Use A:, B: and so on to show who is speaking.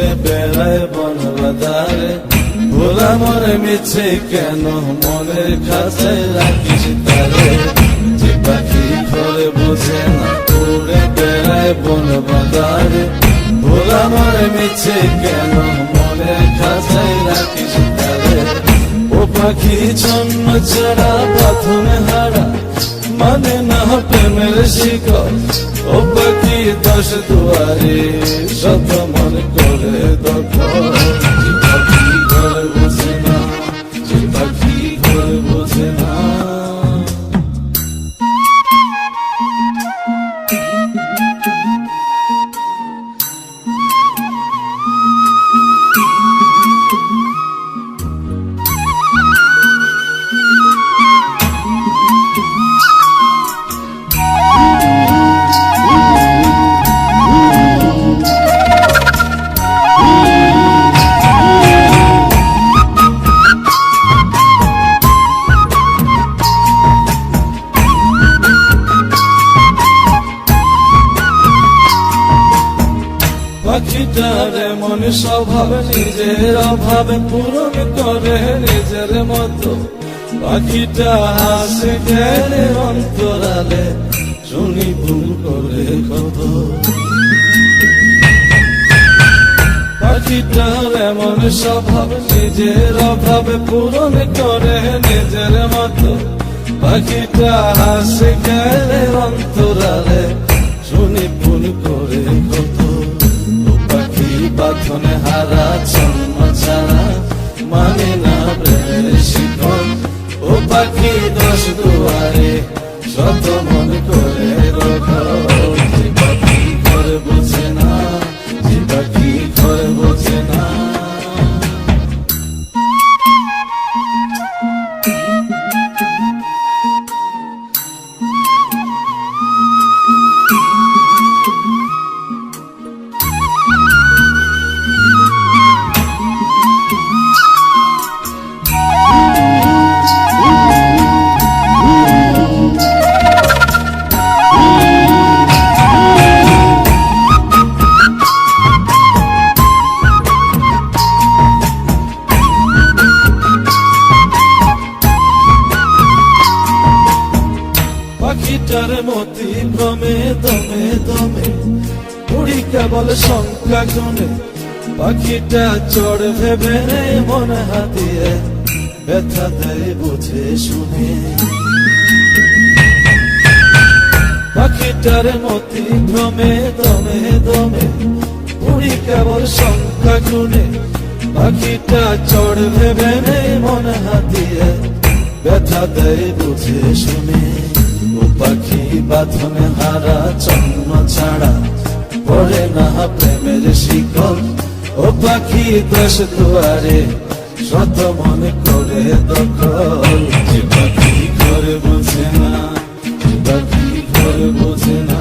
A: ঘুরে বেড়ায় বন বাজারে। ভোলা মরে মিছে কেন মনের খাঁচায় রাখিস তারে। যে পাখি ঘরে বোঝে না ঘুরে বেড়ায় বন বাজারে। ভোলা মরে মিছে কেন মনের খাঁচায় রাখিস তারে। ও পাখি ছন্ন ছাড়া প্রথমে হারা মানে না প্রেমের শিকল। ও পাখি 10 দুয়ারে শত মন করে দখল। যে পাখি ঘরে বোঝে না, যে পাখি ঘরে বোঝে না। পাখিটার এমন স্বভাব নিজের অভাবে পূরণ করে নিজের মতো। পাখিটা হাসে গেলে অন্তরালে শুনি ভুল করে কত। পাখিটার এমন স্বভাব নিজের অভাবে পূরণ করে নিজের মতো। পাখিটা হাসে গেলে অন্তরালে শুনি ভুল করে কত। বাঁধনে হারা ছন্ন ছাড়া মানে না প্রেমের শিকল। ও পাখি 10 দুয়ারে শত মন করে দখল। যে পাখি ঘরে বোঝে না, যে পাখি ঘরে বোঝে না। পাখিটার মতি ভ্রমে দমে দমে উড়ি কেবল সংখ্যা গুনে। পাখিটা চড় ভেবে মন হাতিয়ে ব্যথা দেয় বুঝে শুনে। পাখিটার মতি ভ্রমে দমে দমে উড়ি কেবল সংখ্যা গুনে। পাখিটা চড় ভেবে মন হাতিয়ে ব্যথা দেয় বুঝে শুনে। ও পাখি বাঁধনে হারা ছন্ন ছাড়া পড়ে না প্রেমের শিকল। ও পাখি 10 দুয়ারে শত মন করে দখল। যে পাখি ঘরে বোঝে না, যে পাখি ঘরে বোঝে না।